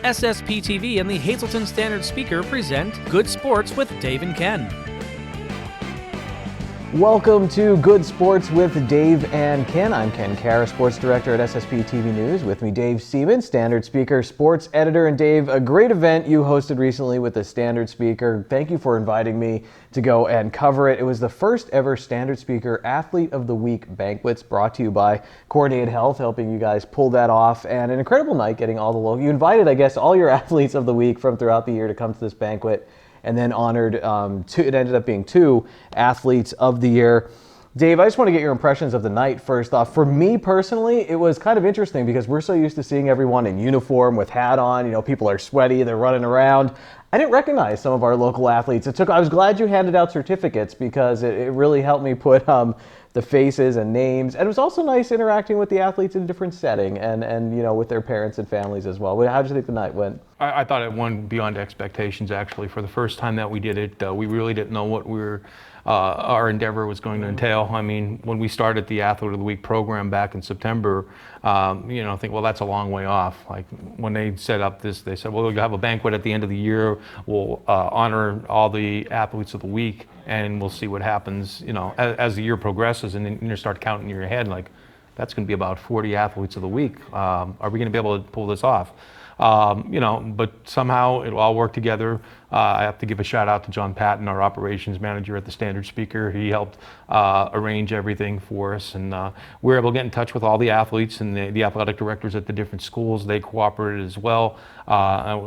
SSP TV and the Hazleton Standard Speaker present Good Sports with Dave and Ken. Welcome to Good Sports with Dave and Ken. I'm Ken Kara, Sports Director at SSP TV News. With me, Dave Seaman, Standard Speaker, Sports Editor. And Dave, a great event you hosted recently with the Standard Speaker. Thank you for inviting me to go and cover it. It was the first ever Standard Speaker Athlete of the Week banquets brought to you by Coordinated Health, helping you guys pull that off. And an incredible night getting all the local. You invited, I guess, all your athletes of the week from throughout the year to come to this banquet, and then honored, it ended up being 2 athletes of the year. Dave, I just want to get your impressions of the night first off. For me personally, it was kind of interesting because we're so used to seeing everyone in uniform with hat on. You know, people are sweaty, they're running around. I didn't recognize some of our local athletes. I was glad you handed out certificates because it really helped me put the faces and names. And it was also nice interacting with the athletes in a different setting and you know, with their parents and families as well. How did you think the night went? I thought it went beyond expectations, actually. For the first time that we did it, we really didn't know what our endeavor was going to entail. I mean, when we started the Athlete of the Week program back in September, I think, well, that's a long way off. Like when they set up this, they said, well, we'll have a banquet at the end of the year. We'll honor all the athletes of the week, and we'll see what happens, you know, as the year progresses, and then you start counting in your head, like, that's going to be about 40 athletes of the week. Are we going to be able to pull this off? But somehow it all worked together. I have to give a shout out to John Patton, our operations manager at the Standard Speaker. He helped arrange everything for us, and we were able to get in touch with all the athletes and the athletic directors at the different schools. They cooperated as well.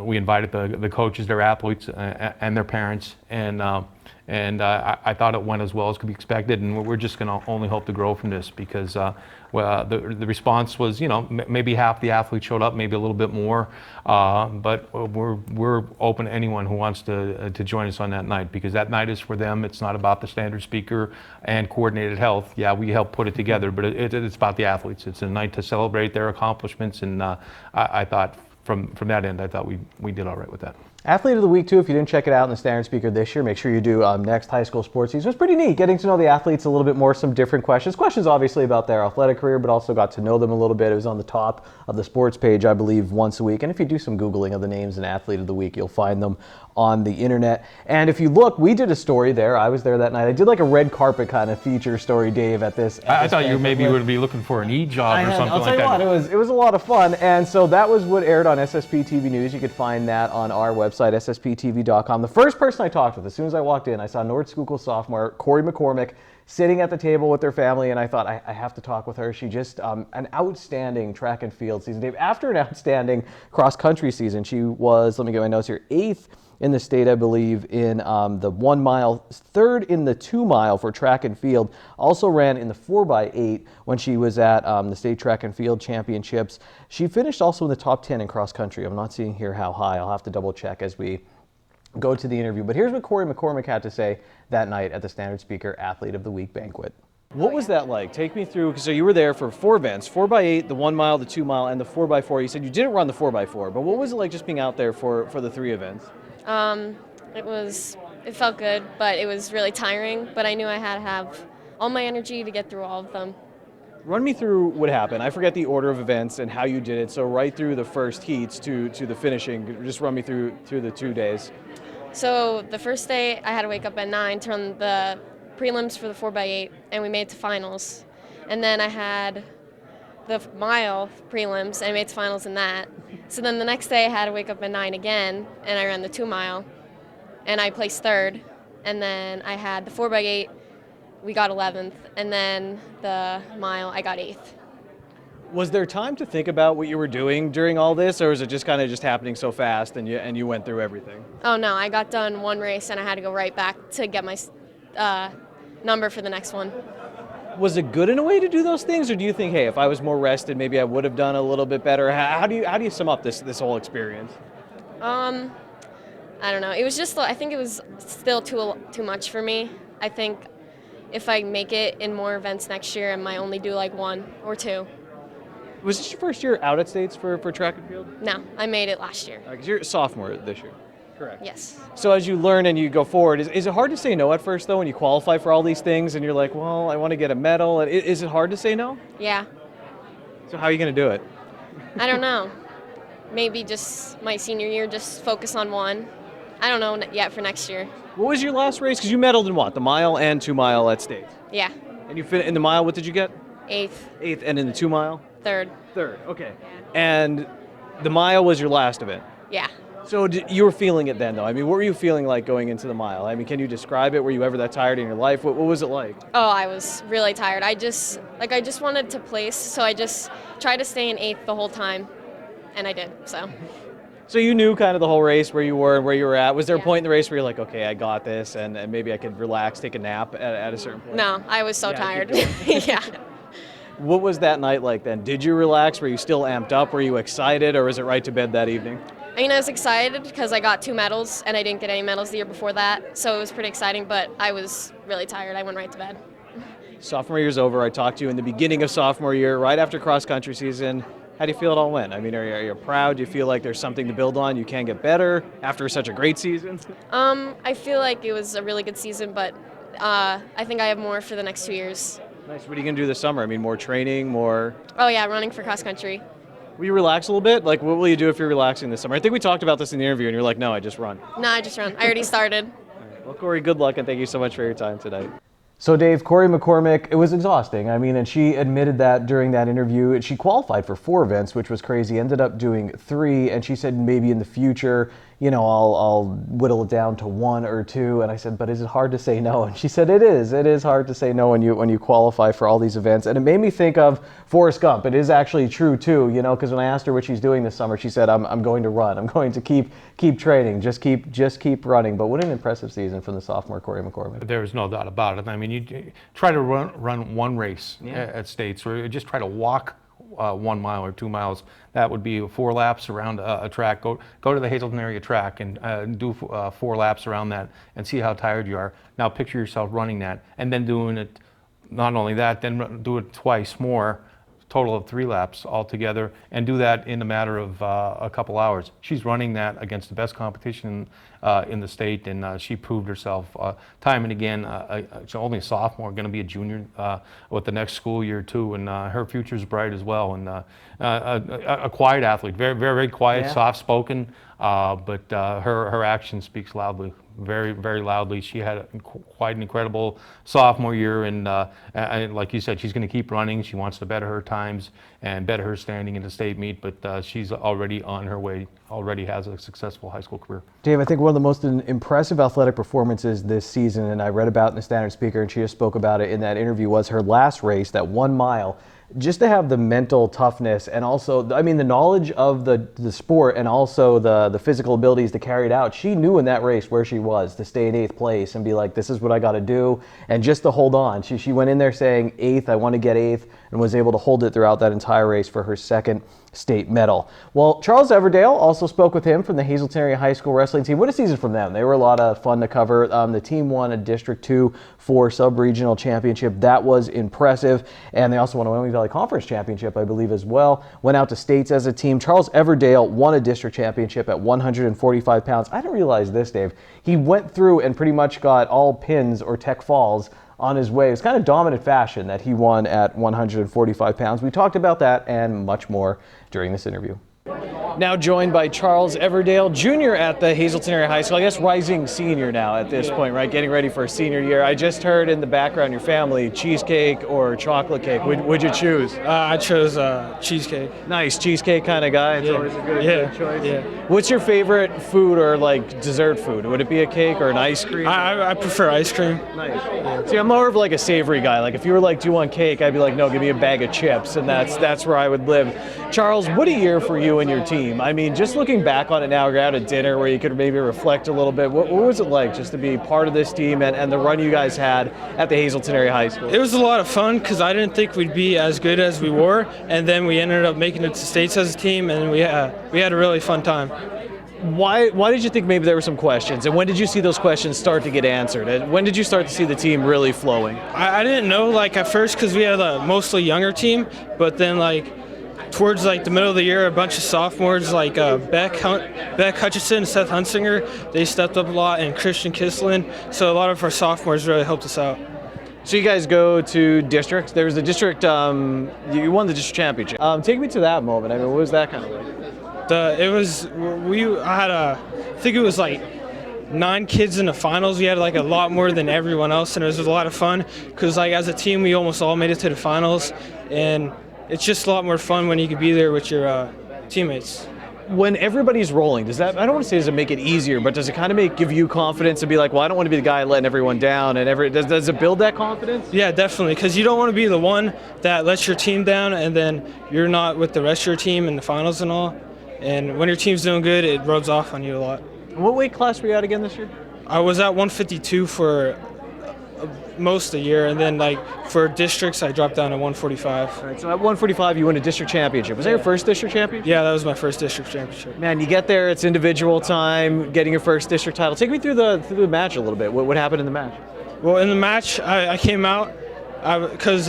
We invited the coaches, their athletes, and their parents, and I thought it went as well as could be expected, and we're just going to only hope to grow from this because the response was, maybe half the athletes showed up, maybe a little bit more, but we're open to anyone who wants to join us on that night, because that night is for them. It's not about the Standard Speaker and Coordinated Health. Yeah, we help put it together, but it's about the athletes. It's a night to celebrate their accomplishments, and I thought from that end, I thought we did all right with that. Athlete of the Week, too, if you didn't check it out in the Standard Speaker this year, make sure you do next high school sports season. It was pretty neat getting to know the athletes a little bit more, some different questions obviously about their athletic career, but also got to know them a little bit. It was on the top of the sports page, I believe, once a week. And if you do some Googling of the names and Athlete of the Week, you'll find them on the internet. And if you look, we did a story there. I was there that night. I did like a red carpet kind of feature story, Dave, at this. I thought you maybe would be looking for an e-job or something like that. I'll tell you what, it was a lot of fun. And so that was what aired on SSP TV News. You could find that on our website, ssptv.com. The first person I talked with, as soon as I walked in, I saw Nord Schuylkill sophomore Corey McCormick sitting at the table with their family, and I thought, I have to talk with her. She just, an outstanding track and field season. Dave, after an outstanding cross-country season, she was, let me get my notes here, 8th in the state, I believe, in the 1 mile, 3rd in the 2 mile for track and field. Also ran in the 4x8 when she was at the state track and field championships. She finished also in the top 10 in cross country. I'm not seeing here how high. I'll have to double check as we go to the interview. But here's what Corey McCormick had to say that night at the Standard Speaker Athlete of the Week banquet. What was that like? Take me through, so you were there for 4 events, 4x8, the 1 mile, the 2 mile, and the 4x4. You said you didn't run the 4x4, but what was it like just being out there for the 3 events? It felt good, but it was really tiring, but I knew I had to have all my energy to get through all of them. Run me through what happened. I forget the order of events and how you did it, so right through the first heats to the finishing, just run me through the 2 days. So the first day I had to wake up at 9 to run the prelims for the 4x8, and we made it to finals. And then I had the mile prelims, and I made it to finals in that. So then the next day I had to wake up at 9 again, and I ran the 2 mile, and I placed 3rd. And then I had the 4x8, we got 11th, and then the mile I got 8th. Was there time to think about what you were doing during all this, or was it just kind of just happening so fast and you went through everything? Oh no, I got done one race and I had to go right back to get my number for the next one. Was it good in a way to do those things, or do you think, hey, if I was more rested, maybe I would have done a little bit better? How do you sum up this whole experience? I don't know. It was just, I think it was still too much for me. I think if I make it in more events next year, I might only do like 1 or 2. Was this your first year out at states for track and field? No, I made it last year. Because you're a sophomore this year. Correct. Yes. So as you learn and you go forward, is it hard to say no at first, though, when you qualify for all these things and you're like, well, I want to get a medal? Is it hard to say no? Yeah. So how are you going to do it? I don't know. Maybe just my senior year, just focus on one. I don't know yet for next year. What was your last race? Because you medaled in what? The mile and 2 mile at States. Yeah. And you fit in the mile, what did you get? 8th, 8th, and in the 2 mile? 3rd. 3rd, okay. And the mile was your last event. Yeah. So you were feeling it then, though. I mean, what were you feeling like going into the mile? I mean, can you describe it? Were you ever that tired in your life? What was it like? Oh, I was really tired. I just wanted to place, so I just tried to stay in 8th the whole time, and I did, so. So you knew kind of the whole race, where you were and where you were at. Was there a Yeah. point in the race where you're like, okay, I got this, and maybe I could relax, take a nap at a certain point? No, I was so Yeah, tired. keep Yeah. What was that night like then? Did you relax? Were you still amped up? Were you excited, or was it right to bed that evening? I mean, I was excited because I got 2 medals, and I didn't get any medals the year before that, so it was pretty exciting, but I was really tired. I went right to bed. Sophomore year's over. I talked to you in the beginning of sophomore year, right after cross-country season. How do you feel it all went? I mean, are you proud? Do you feel like there's something to build on? You can get better after such a great season? I feel like it was a really good season, but I think I have more for the next 2 years. Nice. What are you going to do this summer? I mean, more training, more... Oh yeah, running for cross country. Will you relax a little bit? Like, what will you do if you're relaxing this summer? I think we talked about this in the interview, and you're like, no, I just run. No, I just run. I already started. Well, Corey, good luck, and thank you so much for your time tonight. So, Dave, Corey McCormick, it was exhausting. I mean, and she admitted that during that interview. She qualified for 4 events, which was crazy, ended up doing 3, and she said maybe in the future, you know, I'll whittle it down to 1 or 2. And I said, but is it hard to say no? And she said, it is. It is hard to say no when you qualify for all these events. And it made me think of Forrest Gump. It is actually true, too, you know, because when I asked her what she's doing this summer, she said, I'm going to run. I'm going to keep training, just keep running. But what an impressive season from the sophomore Corey McCormick. There's no doubt about it. I mean, you try to run one race at States, or just try to walk 1 mile or 2 miles. That would be 4 laps around a track. Go to the Hazleton area track and do 4 laps around that and see how tired you are. Now picture yourself running that and then doing it. Not only that, then do it twice more. Total of 3 laps altogether, and do that in a matter of a couple hours. She's running that against the best competition in the state, and she proved herself time and again. She's only a sophomore, going to be a junior with the next school year too, and her future is bright as well. And a quiet athlete, very, very quiet, soft-spoken, but her action speaks loudly. Very, very loudly. She had quite an incredible sophomore year, and like you said, she's going to keep running. She wants to better her times and better her standing in the state meet, but she's already on her way, already has a successful high school career. Dave, I think one of the most impressive athletic performances this season, and I read about in the Standard Speaker, and she just spoke about it in that interview, was her last race, that 1 mile. Just to have the mental toughness and also, I mean, the knowledge of the sport and also the physical abilities to carry it out. She knew in that race where she was, to stay in 8th place and be like, this is what I got to do. And just to hold on. She went in there saying 8th, I want to get 8th, and was able to hold it throughout that entire race for her 2nd state medal. Well, Charles Everdale also spoke with him from the Hazleton Area High School wrestling team. What a season from them. They were a lot of fun to cover. The team won a District 2 4 sub-regional championship. That was impressive. And they also won a Wyoming Valley Conference championship, I believe, as well. Went out to states as a team. Charles Everdale won a district championship at 145 pounds. I didn't realize this, Dave. He went through and pretty much got all pins or tech falls on his way. It was kind of dominant fashion that he won at 145 pounds. We talked about that and much more during this interview. Now joined by Charles Everdale, junior at the Hazleton Area High School. I guess rising senior now at this point, right? Getting ready for senior year. I just heard in the background your family, cheesecake or chocolate cake. Would you choose? I chose cheesecake. Nice, cheesecake kind of guy. It's always a good choice. Yeah. What's your favorite food or like dessert food? Would it be a cake or an ice cream? I prefer ice cream. Nice. Yeah. See, I'm more of like a savory guy. Like if you were like, do you want cake? I'd be like, no, give me a bag of chips, and that's where I would live. Charles, what a year for you and your team. I mean, just looking back on it now, you're out at dinner where you could maybe reflect a little bit. What was it like just to be part of this team and the run you guys had at the Hazleton Area High School? It was a lot of fun because I didn't think we'd be as good as we were, and then we ended up making it to states as a team, and we had a really fun time. Why did you think maybe there were some questions, and when did you see those questions start to get answered? And when did you start to see the team really flowing? I didn't know like at first because we had a mostly younger team, but then like towards like the middle of the year, a bunch of sophomores like Beck Hutchinson, Seth Hunsinger, they stepped up a lot, and Christian Kislin. So a lot of our sophomores really helped us out. So you guys go to districts. There was a district. You won the district championship. Take me to that moment. I mean, what was that kind of like? I think it was like 9 kids in the finals. We had like a lot more than everyone else, and it was a lot of fun because like as a team we almost all made it to the finals, and it's just a lot more fun when you can be there with your teammates. When everybody's rolling, does that, I don't want to say does it make it easier, but does it kind of give you confidence to be like, well, I don't want to be the guy letting everyone down, and does it build that confidence? Yeah, definitely, because you don't want to be the one that lets your team down and then you're not with the rest of your team in the finals and all. And when your team's doing good, it rubs off on you a lot. What weight class were you at again this year? I was at 152 for most of the year, and then like for districts I dropped down to 145. All right, so at 145 you win a district championship. Was that your first district championship? Yeah, that was my first district championship. Man, you get there, it's individual time, getting your first district title. Take me through the match a little bit. What happened in the match? Well, in the match I came out because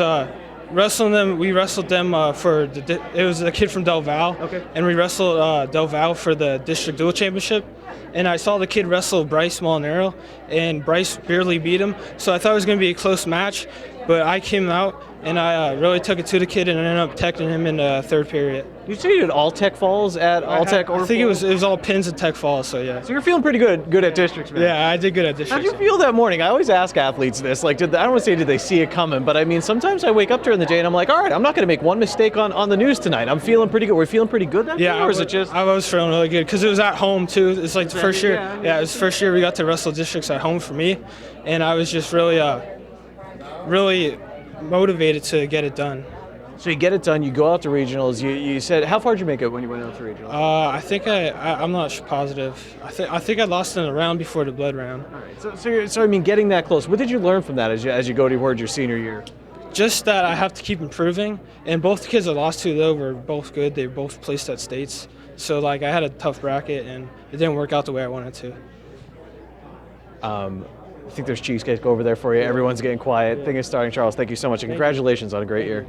we wrestled them it was a kid from Del Val. Okay. And we wrestled Del Val for the district dual championship. And I saw the kid wrestle Bryce Molinaro, and Bryce barely beat him. So I thought it was going to be a close match, but I came out and I really took it to the kid and ended up teching him in the third period. You say you did all tech falls at all tech? I think it was all pins and tech falls, so yeah. So you're feeling pretty good at districts, man. Yeah, I did good at districts. How'd you feel that morning? I always ask athletes this. Like, I don't want to say did they see it coming, but I mean, sometimes I wake up during the day and I'm like, all right, I'm not going to make one mistake on the news tonight. I'm feeling pretty good. We're feeling pretty good that day, or is it just? I was feeling really good because it was at home too. It's like the first year. Yeah, it was the first year we got to wrestle districts at home for me, and I was just really motivated to get it done. So you get it done, you go out to regionals. You said, how far did you make it when you went out to regionals? I think I'm not positive. I think I lost in a round before the blood round. All right. So I mean, getting that close, what did you learn from that as you go towards your senior year? Just that I have to keep improving. And both the kids I lost to, though, were both good. They both placed at states. So like I had a tough bracket, and it didn't work out the way I wanted to. I think there's cheesecake over there for you. Everyone's getting quiet. Thing is starting. Charles, thank you so much, and congratulations on a great year.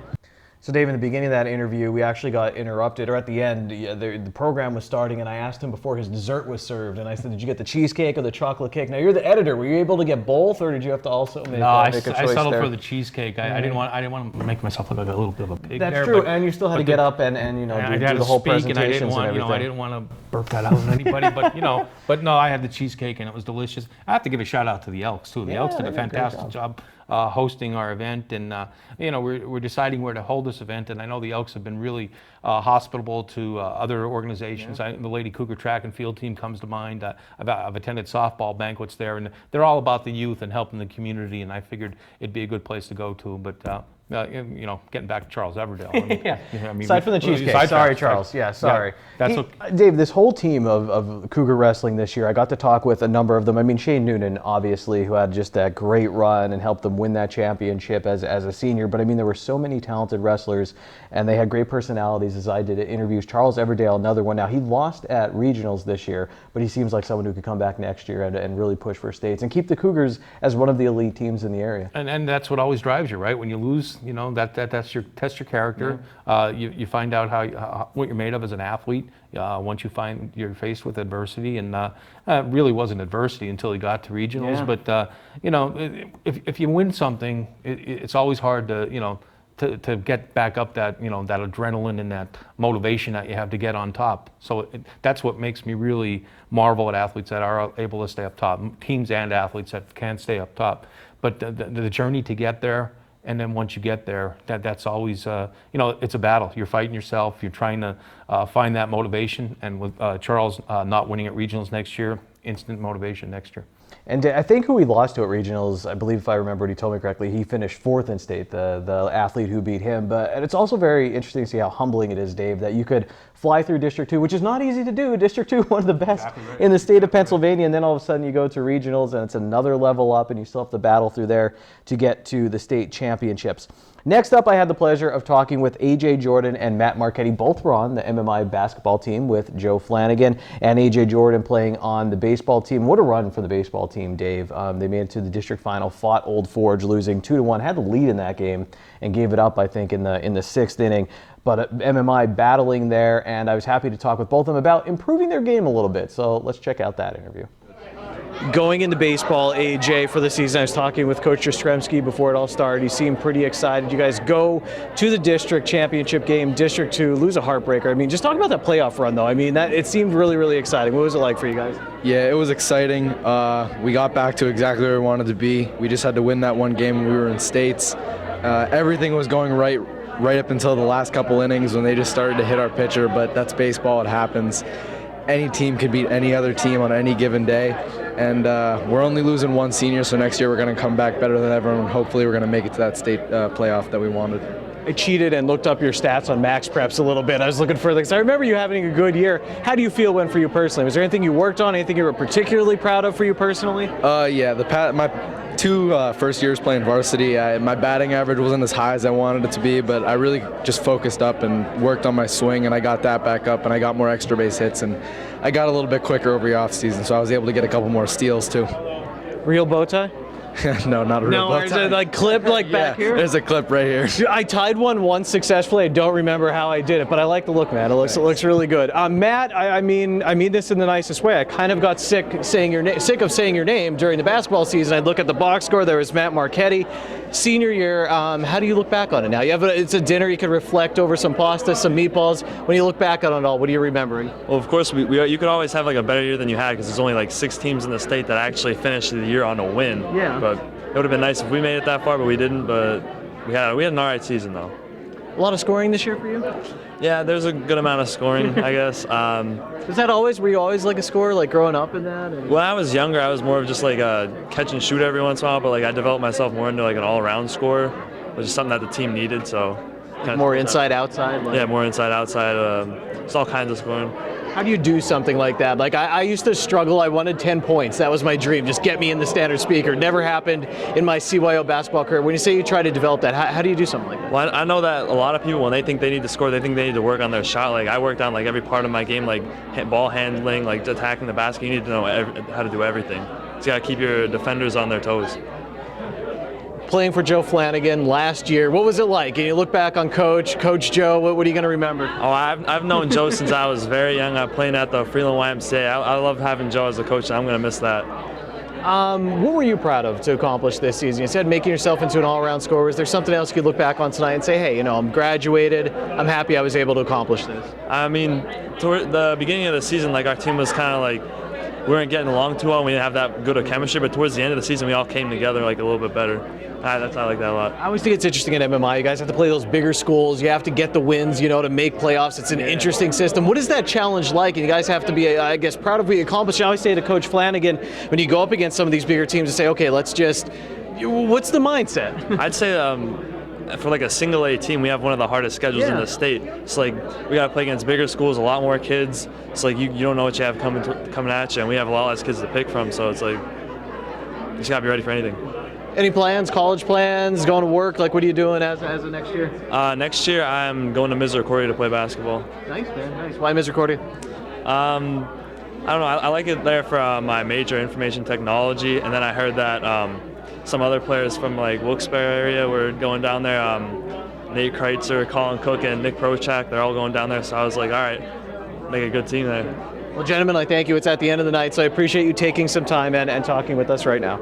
So Dave, in the beginning of that interview, we actually got interrupted, or at the end, the program was starting, and I asked him before his dessert was served, and I said, did you get the cheesecake or the chocolate cake? Now, you're the editor. Were you able to get both, or did you have to also make a choice there? I settled for the cheesecake. I didn't want to make myself look like a little bit of a pig. That's true, and you still had to get up and do the whole presentation and everything. I didn't want to burp that out on anybody, but no, I had the cheesecake, and it was delicious. I have to give a shout out to the Elks, too. The Elks did a fantastic job hosting our event, and we're deciding where to hold this event, and I know the Elks have been really hospitable to other organizations. Yeah. The Lady Cougar track and field team comes to mind. I've attended softball banquets there, and they're all about the youth and helping the community, and I figured it'd be a good place to go to. But getting back to Charles Everdale. Aside from the cheesecake. Sorry, Charles. Yeah, sorry. Dave, this whole team of Cougar wrestling this year, I got to talk with a number of them. I mean, Shane Noonan, obviously, who had just that great run and helped them win that championship as a senior. But I mean, there were so many talented wrestlers, and they had great personalities. As I did interviews, Charles Everdale, another one. Now, he lost at regionals this year, but he seems like someone who could come back next year and really push for states and keep the Cougars as one of the elite teams in the area. And that's what always drives you, right? When you lose, that's your character. Yeah. You find out what you're made of as an athlete once you find you're faced with adversity, and it really wasn't adversity until you got to regionals. Yeah. But if you win something, it's always hard to get back up that that adrenaline and that motivation that you have to get on top. So that's what makes me really marvel at athletes that are able to stay up top, teams and athletes that can stay up top. But the journey to get there. And then once you get there, that's always, it's a battle. You're fighting yourself. You're trying to find that motivation. And with Charles not winning at regionals next year, instant motivation next year. And I think who he lost to at regionals, I believe if I remember what he told me correctly, he finished 4th in state, the athlete who beat him. And it's also very interesting to see how humbling it is, Dave, that you could fly through District 2, which is not easy to do. District 2, one of the best in the state of Pennsylvania, and then all of a sudden you go to regionals and it's another level up and you still have to battle through there to get to the state championships. Next up, I had the pleasure of talking with AJ Jordan and Matt Marchetti. Both were on the MMI basketball team with Joe Flanagan, and AJ Jordan playing on the baseball team. What a run for the baseball team, Dave. They made it to the district final, fought Old Forge, losing 2-1, had the lead in that game, and gave it up, I think, in the sixth inning. But MMI battling there, and I was happy to talk with both of them about improving their game a little bit. So let's check out that interview. Going into baseball, AJ, for the season, I was talking with Coach Jastrzemski before it all started. He seemed pretty excited. You guys go to the district championship game, District 2, lose a heartbreaker. I mean, just talk about that playoff run, though. I mean, it seemed really, really exciting. What was it like for you guys? Yeah, it was exciting. We got back to exactly where we wanted to be. We just had to win that one game when we were in states. Everything was going right up until the last couple innings when they just started to hit our pitcher, but that's baseball. It happens. Any team could beat any other team on any given day, and we're only losing one senior, so next year we're going to come back better than ever, and hopefully we're going to make it to that state playoff that we wanted. I cheated and looked up your stats on Max Preps a little bit. I was looking for things. I remember you having a good year. How do you feel went for you personally? Was there anything you worked on, anything you were particularly proud of for you personally? Yeah, my 2 first years playing varsity, my batting average wasn't as high as I wanted it to be, but I really just focused up and worked on my swing, and I got that back up, and I got more extra base hits, and I got a little bit quicker over the off season, so I was able to get a couple more steals too. Real bow tie? No, not a real bow tie. No, is it like clipped like back here? There's a clip right here. I tied one once successfully. I don't remember how I did it, but I like the look, man. It looks really good. Matt, I mean this in the nicest way. I kind of got sick of saying your name during the basketball season. I'd look at the box score. There was Matt Marchetti. Senior year, how do you look back on it now? It's a dinner. You could reflect over some pasta, some meatballs. When you look back on it all, what are you remembering? Well, of course, you could always have like a better year than you had because there's only like 6 teams in the state that actually finished the year on a win. Yeah. But it would have been nice if we made it that far, but we didn't. But we had an all right season though. A lot of scoring this year for you? Yeah, there's a good amount of scoring, I guess. Were you always like a scorer, like growing up in that? When I was younger, I was more of just like a catch and shoot every once in a while, but like I developed myself more into like an all-around scorer, which is something that the team needed. So more inside outside. Yeah, more inside outside. It's all kinds of scoring. How do you do something like that? Like I used to struggle. I wanted 10 points. That was my dream. Just get me in the standard speaker. Never happened in my CYO basketball career. When you say you try to develop that, how do you do something like that? Well, I know that a lot of people, when they think they need to score, they think they need to work on their shot. Like I worked on like every part of my game, like ball handling, like attacking the basket. You need to know how to do everything. So you got to keep your defenders on their toes. Playing for Joe Flanagan last year, what was it like? And you look back on Coach Joe, what are you going to remember? Oh, I've known Joe since I was very young. I played at the Freeland YMCA. I love having Joe as a coach, and I'm going to miss that. What were you proud of to accomplish this season? You said making yourself into an all-around scorer. Is there something else you could look back on tonight and say, hey, I'm graduated. I'm happy I was able to accomplish this? I mean, toward the beginning of the season, like our team was kind of like, we weren't getting along too well. We didn't have that good of chemistry, but towards the end of the season, we all came together like a little bit better. I like that a lot. I always think it's interesting in MMI. You guys have to play those bigger schools. You have to get the wins, to make playoffs. It's an interesting system. What is that challenge like? And you guys have to be, I guess, proud of what you accomplished. I always say to Coach Flanagan, when you go up against some of these bigger teams and say, okay, what's the mindset? I'd say for like a single A team, we have one of the hardest schedules in the state. It's like we got to play against bigger schools, a lot more kids. It's like you don't know what you have coming at you, and we have a lot less kids to pick from. So it's like you just got to be ready for anything. Any plans, college plans, going to work? Like, what are you doing as of next year? Next year, I'm going to Misericordia to play basketball. Nice, man. Nice. Why Misericordia? I don't know. I like it there for my major, information technology, and then I heard that some other players from like Wilkes-Barre area were going down there. Nate Kreitzer, Colin Cook, and Nick Prochak, they're all going down there. So I was like, all right, make a good team there. Well, gentlemen, I thank you. It's at the end of the night, so I appreciate you taking some time and talking with us right now.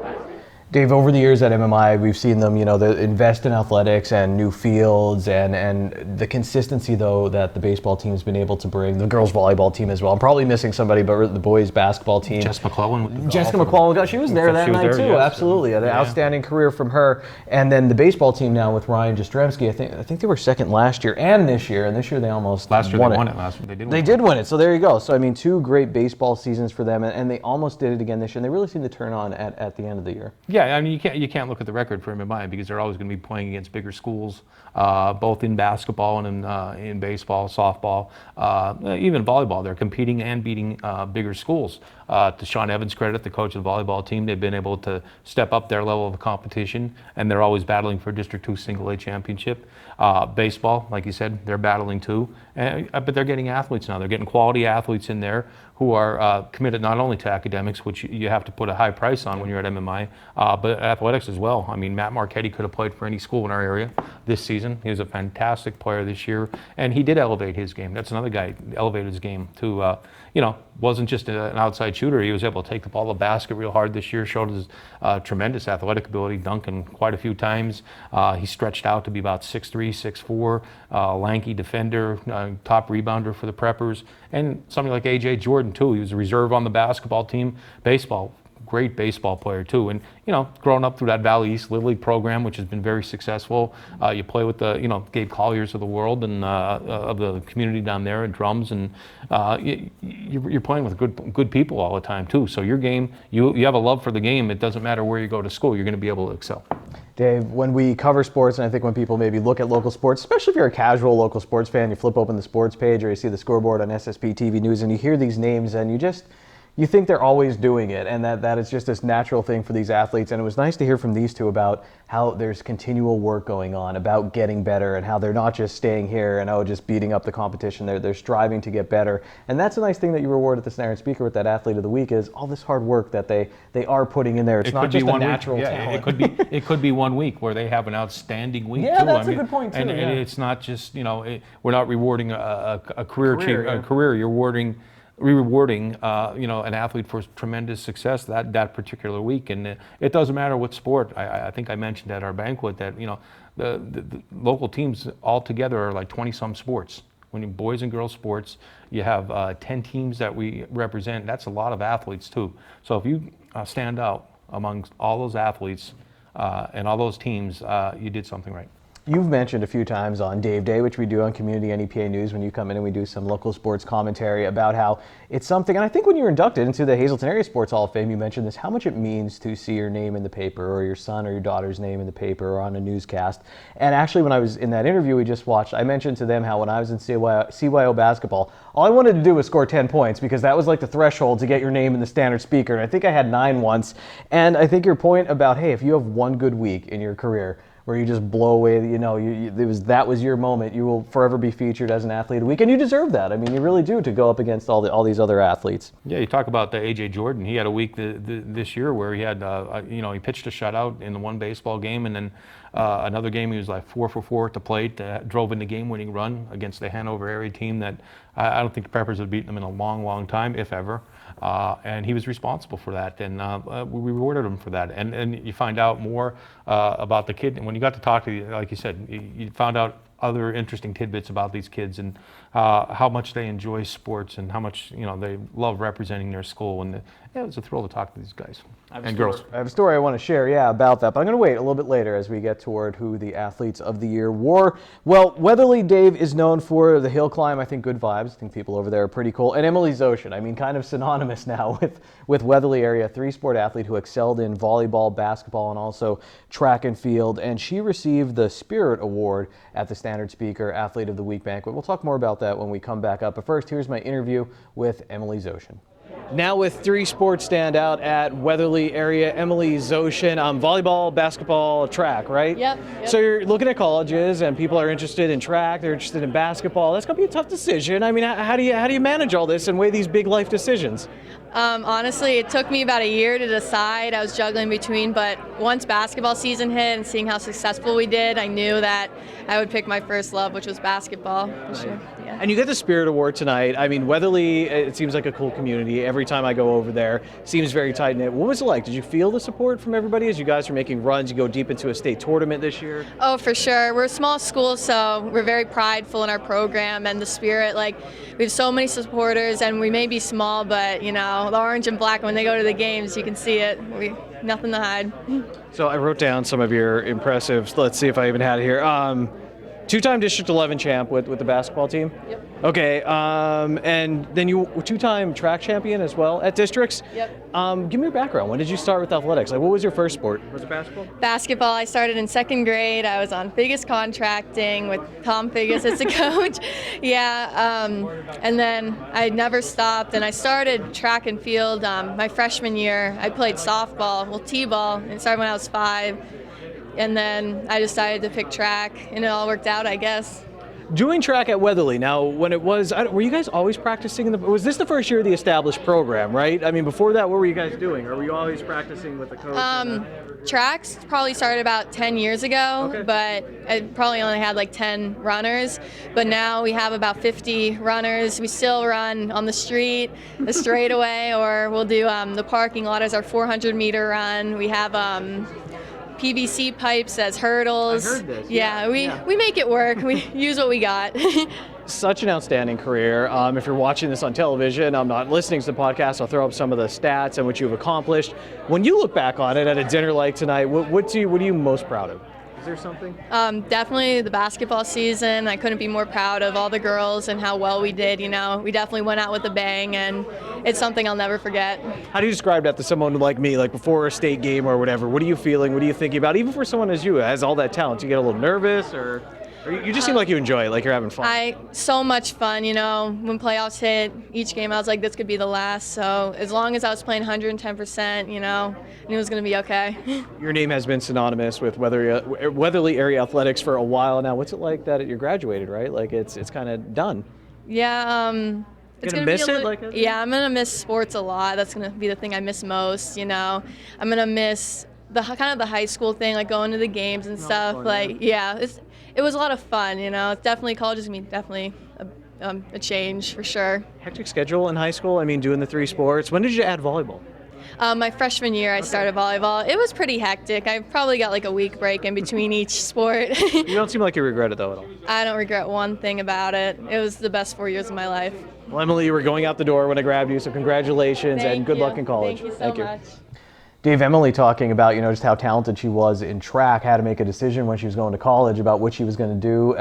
Dave, over the years at MMI, we've seen them, they invest in athletics and new fields and the consistency, though, that the baseball team's been able to bring, the girls volleyball team as well. I'm probably missing somebody, but the boys basketball team. Jess McClellan. Jessica McClellan, she was there that night, too. Yes. Absolutely. An outstanding career from her. And then the baseball team now with Ryan Jastrzemski, I think they were second last year and this year they almost won it. Last year. They did win it, so there you go. So, 2 great baseball seasons for them, and they almost did it again this year. And they really seem to turn on at the end of the year. Yeah, Yeah, I mean, you can't look at the record for MMI because they're always going to be playing against bigger schools, both in basketball and in baseball, softball, even volleyball. They're competing and beating bigger schools. To Sean Evans' credit, the coach of the volleyball team, they've been able to step up their level of competition, and they're always battling for District 2 Single A championship. Baseball, like you said, they're battling too, but they're getting athletes now. They're getting quality athletes in there who are committed not only to academics, which you have to put a high price on when you're at MMI, but athletics as well. I mean, Matt Marchetti could have played for any school in our area this season. He was a fantastic player this year, and he did elevate his game. That's another guy who elevated his game to, wasn't just an outside shooter. He was able to take the ball to the basket real hard this year, showed his tremendous athletic ability, dunking quite a few times. He stretched out to be about 6'3", 6'4", lanky defender, top rebounder for the Preppers, and somebody like A.J. Jordan too. He was a reserve on the basketball team. Baseball, great baseball player too, and growing up through that Valley East Little League program, which has been very successful. You play with the Gabe Colliers of the world and of the community down there at drums, and you're playing with good people all the time too. So your game, you have a love for the game. It doesn't matter where you go to school, you're going to be able to excel. Dave, when we cover sports, and I think when people maybe look at local sports, especially if you're a casual local sports fan, you flip open the sports page or you see the scoreboard on SSP TV News and you hear these names and you think they're always doing it, and that it's just this natural thing for these athletes. And it was nice to hear from these two about how there's continual work going on, about getting better, and how they're not just staying here and just beating up the competition. They're striving to get better. And that's a nice thing that you rewarded the Standard Speaker with that Athlete of the Week, is all this hard work that they are putting in there. It's not just a natural talent. It could be 1 week where they have an outstanding week yeah, too. That's a good point too. And it's not just, we're not rewarding a career. You're rewarding an athlete for tremendous success that particular week. And it doesn't matter what sport. I think I mentioned at our banquet that the local teams all together are like 20-some sports. When you boys and girls sports, you have 10 teams that we represent. That's a lot of athletes too. So if you stand out amongst all those athletes and all those teams, you did something right. You've mentioned a few times on Dave Day, which we do on Community NEPA News when you come in and we do some local sports commentary, about how it's something, and I think when you were inducted into the Hazleton Area Sports Hall of Fame, you mentioned this, how much it means to see your name in the paper, or your son or your daughter's name in the paper, or on a newscast. And actually, when I was in that interview we just watched, I mentioned to them how when I was in CYO basketball, all I wanted to do was score 10 points, because that was like the threshold to get your name in the Standard Speaker. And I think I had 9 once. And I think your point about, hey, if you have one good week in your career where you just blow away, that was your moment, you will forever be featured as an Athlete of the Week, and you deserve that. I mean, you really do, to go up against all these other athletes. Yeah, you talk about the A.J. Jordan. He had a week this year where he had, he pitched a shutout in the one baseball game, and then another game he was like 4 for 4 at the plate, drove in the game-winning run against the Hanover area team that I don't think the Preppers have beaten them in a long, long time, if ever. And he was responsible for that, and we rewarded him for that. And you find out more about the kid. And when you got to talk to, like you said, you found out other interesting tidbits about these kids, and how much they enjoy sports, and how much they love representing their school. And it was a thrill to talk to these guys and girls. I have a story I want to share, about that, but I'm going to wait a little bit later as we get toward who the Athletes of the Year were. Well, Weatherly, Dave, is known for the hill climb. I think good vibes. I think people over there are pretty cool. And Emily's Ocean, I mean, kind of synonymous now with Weatherly area, 3-sport athlete who excelled in volleyball, basketball, and also track and field. And she received the Spirit Award at the Standard Speaker Athlete of the Week banquet. We'll talk more about that when we come back up. But first, here's my interview with Emily's Ocean. Now with 3 sports standout at Weatherly area, Emily Zoshin, volleyball, basketball, track, right? Yep. So you're looking at colleges, and people are interested in track, they're interested in basketball. That's going to be a tough decision. I mean, how do you manage all this and weigh these big life decisions? Honestly, it took me about a year to decide. I was juggling between, but once basketball season hit and seeing how successful we did, I knew that I would pick my first love, which was basketball. For sure. Yeah. And you get the Spirit Award tonight. I mean, Weatherly, it seems like a cool community. Every time I go over there, it seems very tight-knit. What was it like? Did you feel the support from everybody as you guys are making runs? You go deep into a state tournament this year? Oh, for sure. We're a small school, so we're very prideful in our program and the spirit. Like, we have so many supporters, and we may be small, but, the orange and black, when they go to the games, you can see it. Nothing to hide. So I wrote down some of your impressives. Let's see if I even had it here. Two-time District 11 champ with the basketball team? Yep. Okay, and then you were two-time track champion as well at districts? Yep. Give me your background. When did you start with athletics? Like, what was your first sport? Was it basketball? Basketball, I started in 2nd grade. I was on Figgis Contracting with Tom Figgis as a coach. Yeah, and then I never stopped, and I started track and field my freshman year. I played softball, well, t-ball, and started when I was 5. And then I decided to pick track, and it all worked out, I guess. Doing track at Weatherly, now when it was, were you guys always practicing was this the first year of the established program, right? I mean, before that, what were you guys doing? Or were you always practicing with the coach? Tracks probably started about 10 years ago, Okay. but it probably only had like 10 runners. But now we have about 50 runners. We still run on the street, the straightaway, or we'll do the parking lot as our 400-meter run. We have PVC pipes as hurdles. I heard this. Yeah, we make it work. We use what we got. Such an outstanding career. If you're watching this on television, I'm not listening to the podcast, I'll throw up some of the stats and what you've accomplished. When you look back on it at a dinner like tonight, what are you most proud of? Is there something? Definitely the basketball season. I couldn't be more proud of all the girls and how well we did. You know, we definitely went out with a bang, and it's something I'll never forget. How do you describe that to someone like me, like before a state game or whatever? What are you feeling? What are you thinking about? Even for someone as you, who has all that talent, do you get a little nervous, or you just seem like you enjoy it, like you're having fun? So much fun, you know. When playoffs hit, each game I was like, this could be the last. So as long as I was playing 110%, you know, I knew it was going to be okay. Your name has been synonymous with Weatherly area athletics for a while now. What's it like that you're graduated, right? Like it's kind of done. Yeah, it's gonna gonna miss be it? yeah, I'm gonna miss sports a lot. That's gonna be the thing I miss most. You know, I'm gonna miss the kind of the high school thing, like going to the games and stuff. fun, Like, yeah, it was a lot of fun. You know, definitely college is gonna be definitely a change for sure. Hectic schedule in high school. I mean, doing the 3 sports. When did you add volleyball? My freshman year, I started volleyball. It was pretty hectic. I probably got like a week break in between each sport. You don't seem like you regret it though at all. I don't regret one thing about it. It was the best 4 years of my life. Well, Emily, you were going out the door when I grabbed you, so congratulations and good luck in college. Thank you so much. Dave, Emily talking about, just how talented she was in track, had to make a decision when she was going to college about what she was going to do.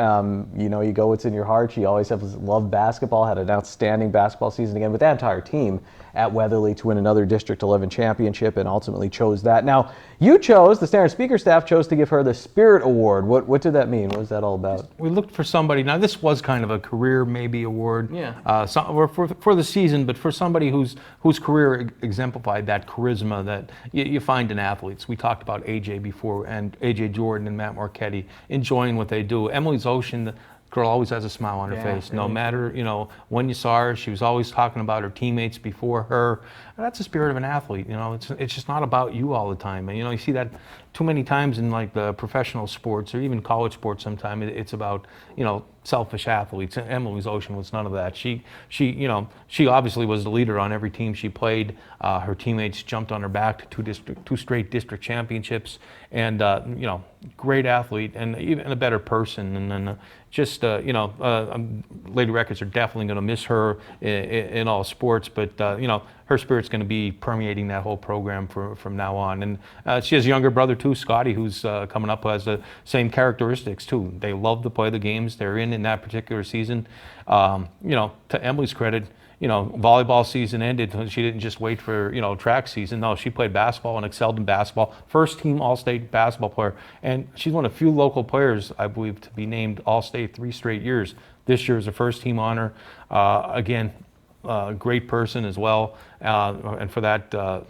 You go what's in your heart. She always has loved basketball, had an outstanding basketball season again with that entire team at Weatherly to win another District 11 championship, and ultimately chose that. Now, the Standard Speaker staff chose to give her the Spirit Award. What did that mean? What was that all about? We looked for somebody. Now, this was kind of a career maybe award. Yeah. For the season, but for somebody whose career exemplified that charisma that you find in athletes. We talked about AJ before, and AJ Jordan and Matt Marchetti enjoying what they do. Emily's Ocean, the girl always has a smile on her face. No matter, when you saw her, she was always talking about her teammates before her. And that's the spirit of an athlete. It's just not about you all the time. And you see that too many times in like the professional sports or even college sports. Sometimes it's about selfish athletes. Emily's Ocean was none of that. She obviously was the leader on every team she played. Her teammates jumped on her back to two straight district championships, and great athlete and even a better person. And then Lady Records are definitely going to miss her in all sports, but her spirit's going to be permeating that whole program from now on. And she has a younger brother too, Scotty, who's coming up, who has the same characteristics too. They love to play the games they're in that particular season. To Emily's credit, volleyball season ended. She didn't just wait for, track season. No, she played basketball and excelled in basketball. First team All-State basketball player. And she's one of the few local players, I believe, to be named All-State 3 straight years. This year is a first team honor. Again, great person as well. And for that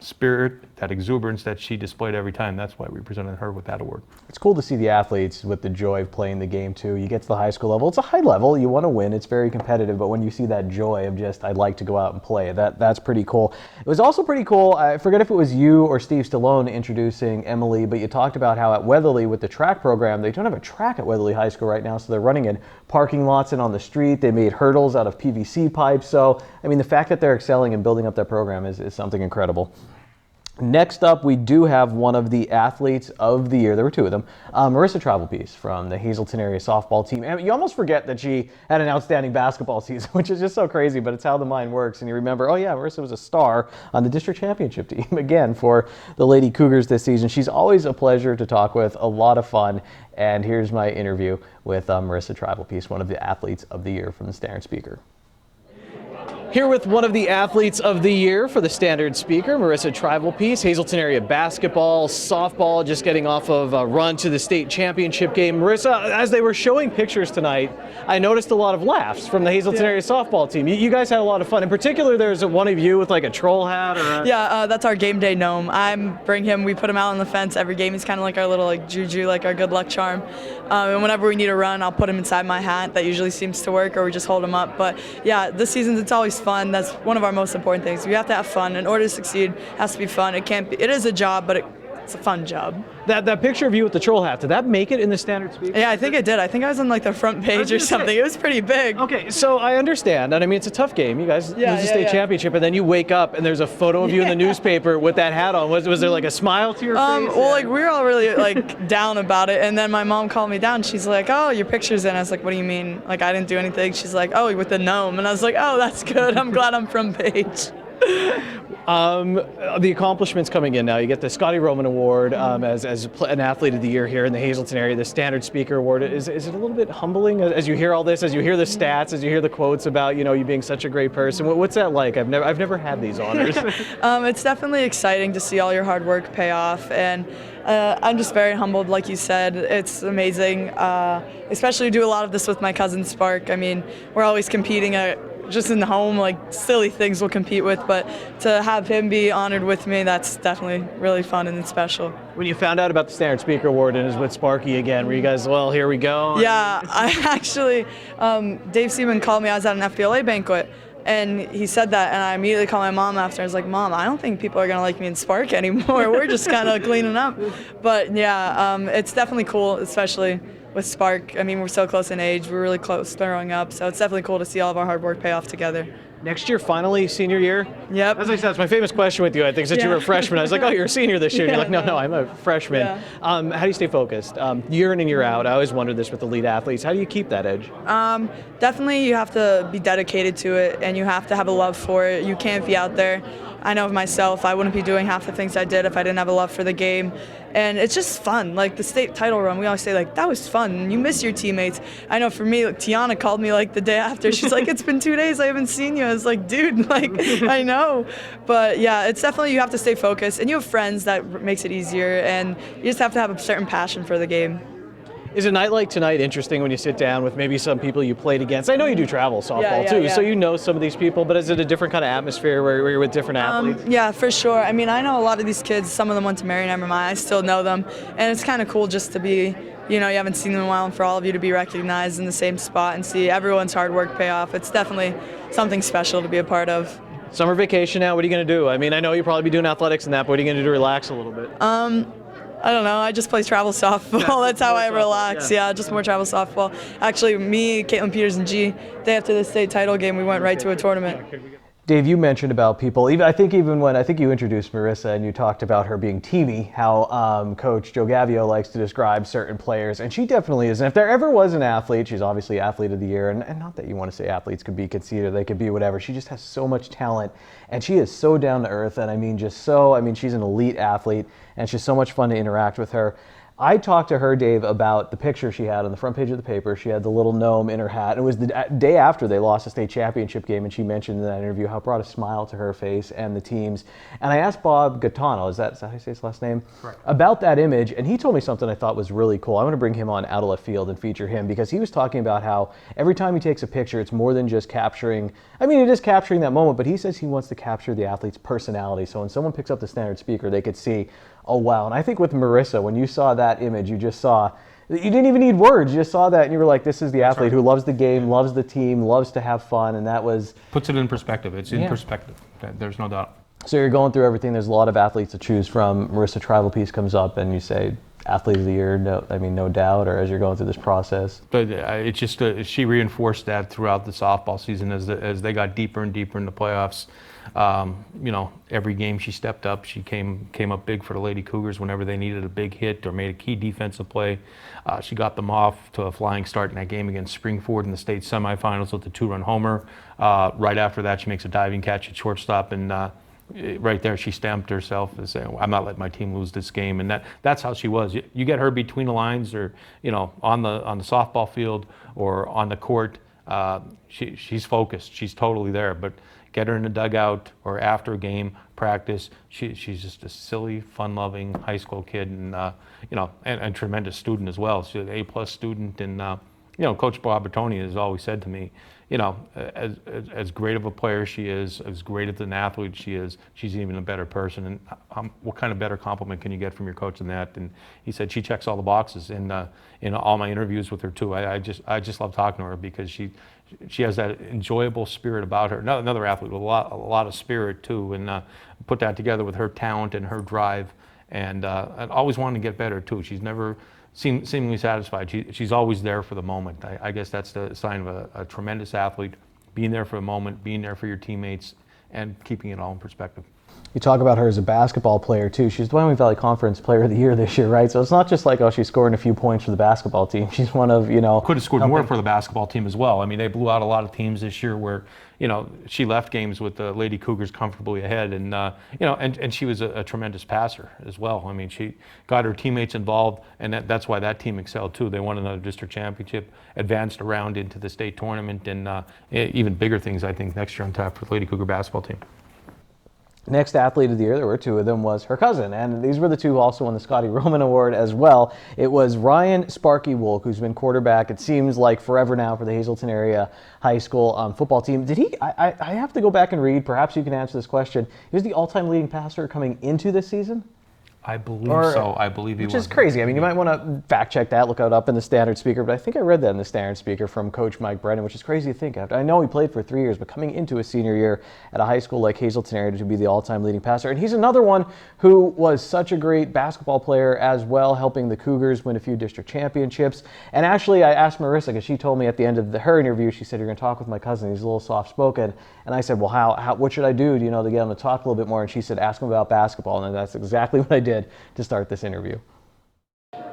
spirit, that exuberance that she displayed every time, that's why we presented her with that award. It's cool to see the athletes with the joy of playing the game too. You get to the high school level, it's a high level, you want to win, it's very competitive, but when you see that joy of just, I'd like to go out and play, that's pretty cool. It was also pretty cool, I forget if it was you or Steve Stallone introducing Emily, but you talked about how at Weatherly with the track program, they don't have a track at Weatherly High School right now, so they're running in parking lots and on the street. They made hurdles out of PVC pipes, so the fact that they're excelling and building up that program is something incredible. Next up, we do have one of the athletes of the year. There were two of them. Marissa Travelpiece from the Hazleton area softball team. And you almost forget that she had an outstanding basketball season, which is just so crazy, but it's how the mind works. And you remember, oh yeah, Marissa was a star on the district championship team again for the Lady Cougars this season. She's always a pleasure to talk with, a lot of fun. And here's my interview with Marissa Travelpiece, one of the athletes of the year from the Standard Speaker. Here with one of the athletes of the year for the Standard Speaker, Marissa Travelpiece, Hazleton area basketball, softball, just getting off of a run to the state championship game. Marissa, as they were showing pictures tonight, I noticed a lot of laughs from the Hazleton area softball team. You guys had a lot of fun. In particular, there's one of you with like a troll hat or a... Yeah, that's our game day gnome. We put him out on the fence every game. He's kind of like our little juju, like our good luck charm. And whenever we need a run, I'll put him inside my hat. That usually seems to work, or we just hold him up. But yeah, this season it's always fun. That's one of our most important things. We have to have fun. In order to succeed, it has to be fun. It is a job, but it's a fun job. That picture of you with the troll hat, did that make it in the Standard Speaker? Yeah, I think it did. I think I was on like the front page or something. It was pretty big. Okay, so I understand, and I mean it's a tough game. You guys lose the state championship, and then you wake up and there's a photo of you in the newspaper with that hat on. Was there like a smile to your face? Well, like we were all really like down about it, and then my mom called me down. She's like, "Oh, your picture's in." I was like, "What do you mean? Like I didn't do anything." She's like, "Oh, with the gnome," and I was like, "Oh, that's good. I'm glad I'm front page." The accomplishments coming in now. You get the Scotty Roman Award as an athlete of the year here in the Hazleton area, the Standard Speaker Award. Is it a little bit humbling as you hear all this, as you hear the stats, as you hear the quotes about you being such a great person? What's that like? I've never had these honors. It's definitely exciting to see all your hard work pay off, and I'm just very humbled, like you said. It's amazing, especially to do a lot of this with my cousin Spark. I mean, we're always competing just in the home, like silly things we'll compete with, but to have him be honored with me, that's definitely really fun and special. When you found out about the Standard Speaker Award and is with Sparky again, were you guys, well, here we go? Yeah, I actually, Dave Seaman called me. I was at an FBLA banquet, and he said that, and I immediately called my mom after. I was like, "Mom, I don't think people are going to like me in Spark anymore. We're just kind of cleaning up." But yeah, it's definitely cool, especially with Spark. I mean, we're so close in age. We're really close growing up, so it's definitely cool to see all of our hard work pay off together. Next year, finally, senior year? Yep. As I said, it's my famous question with you, I think, since you were a freshman. I was like, oh, you're a senior this year. And you're like, no, I'm a freshman. Yeah. How do you stay focused? Year in and year out, I always wondered this with elite athletes. How do you keep that edge? Definitely you have to be dedicated to it, and you have to have a love for it. You can't be out there. I know of myself, I wouldn't be doing half the things I did if I didn't have a love for the game. And it's just fun. Like the state title run, we always say like, that was fun. You miss your teammates. I know for me, like, Tiana called me like the day after. She's like, it's been 2 days, I haven't seen you. I was like, dude, like, I know. But yeah, it's definitely, you have to stay focused, and you have friends that makes it easier, and you just have to have a certain passion for the game. Is a night like tonight interesting when you sit down with maybe some people you played against? I know you do travel softball too, so you know some of these people, but is it a different kind of atmosphere where you're with different athletes? Yeah, for sure. I mean, I know a lot of these kids, some of them went to Marion MMI, I still know them, and it's kind of cool just to be, you haven't seen them in a while, and for all of you to be recognized in the same spot and see everyone's hard work pay off. It's definitely something special to be a part of. Summer vacation now, what are you going to do? I mean, I know you'll probably be doing athletics and that, but what are you going to do to relax a little bit? I don't know. I just play travel softball. That's how I relax. Yeah, just more travel softball. Actually, me, Caitlin Peters, and G, day after the state title game, we went right to a tournament. Dave, you mentioned about people, I think you introduced Marissa and you talked about her being teamy, how Coach Joe Gavio likes to describe certain players, and she definitely is. And if there ever was an athlete, she's obviously athlete of the year, and not that you want to say athletes could be conceited, they could be whatever. She just has so much talent, and she is so down to earth, and she's an elite athlete, and she's so much fun to interact with her. I talked to her, Dave, about the picture she had on the front page of the paper. She had the little gnome in her hat. It was the day after they lost the state championship game, and she mentioned in that interview how it brought a smile to her face and the teams. And I asked Bob Gattano, is that how you say his last name? Correct. About that image, and he told me something I thought was really cool. I want to bring him on Out of Left Field and feature him, because he was talking about how every time he takes a picture, it's more than just capturing, it is capturing that moment, but he says he wants to capture the athlete's personality. So when someone picks up the Standard Speaker, they could see, oh wow. And I think with Marissa, when you saw that image, you didn't even need words, you just saw that and you were like, this is the athlete who loves the game, loves the team, loves to have fun, and that was... Puts it in perspective. It's in perspective. There's no doubt. So you're going through everything, there's a lot of athletes to choose from. Marissa Travelpiece comes up and you say, athlete of the year, no doubt, or as you're going through this process? But it's just she reinforced that throughout the softball season as they got deeper and deeper in the playoffs. Every game she stepped up. She came up big for the Lady Cougars whenever they needed a big hit or made a key defensive play. She got them off to a flying start in that game against Springford in the state semifinals with the 2-run homer. Right after that, she makes a diving catch at shortstop, and right there she stamped herself as saying, "I'm not letting my team lose this game." And that's how she was. You get her between the lines, or on the softball field or on the court. She's focused. She's totally there. But get her in the dugout or after a game practice, she's just a silly, fun-loving high school kid, and and tremendous student as well. She's an A+ student, and Coach Bob Bertoni has always said to me, as great of a player she is, as great of an athlete she is, she's even a better person. And what kind of better compliment can you get from your coach than that? And he said she checks all the boxes. And in all my interviews with her too, I just love talking to her because she has that enjoyable spirit about her. Another athlete with a lot of spirit too, and put that together with her talent and her drive, and always wanting to get better too. She's never seemingly satisfied. She's always there for the moment. I guess that's the sign of a tremendous athlete, being there for a moment, being there for your teammates, and keeping it all in perspective. You talk about her as a basketball player too. She's the Wyoming Valley Conference Player of the Year this year, right? So it's not just like, oh, she's scoring a few points for the basketball team. She's one of, Could have scored more for the basketball team as well. I mean, they blew out a lot of teams this year where, she left games with the Lady Cougars comfortably ahead, and and she was a tremendous passer as well. I mean, she got her teammates involved, and that's why that team excelled too. They won another district championship, advanced around into the state tournament, and even bigger things I think next year on tap for the Lady Cougar basketball team. Next athlete of the year, there were two of them, was her cousin, and these were the two who also won the Scotty Roman Award as well. It was Ryan Sparky Wolk, who's been quarterback, it seems like forever now, for the Hazelton area high school football team. Did he, I have to go back and read, perhaps you can answer this question, he was the all-time leading passer coming into this season? I believe so. I believe he was. Which is crazy. I mean, you might want to fact check that, look it up in the Standard Speaker, but I think I read that in the Standard Speaker from Coach Mike Brennan, which is crazy to think of. I know he played for 3 years, but coming into his senior year at a high school like Hazelton area to be the all-time leading passer. And he's another one who was such a great basketball player as well, helping the Cougars win a few district championships. And actually, I asked Marissa, because she told me at the end of her interview, she said, "You're going to talk with my cousin. He's a little soft-spoken." And I said, "Well, what should I do, to get him to talk a little bit more?" And she said, "Ask him about basketball." And that's exactly what I did to start this interview.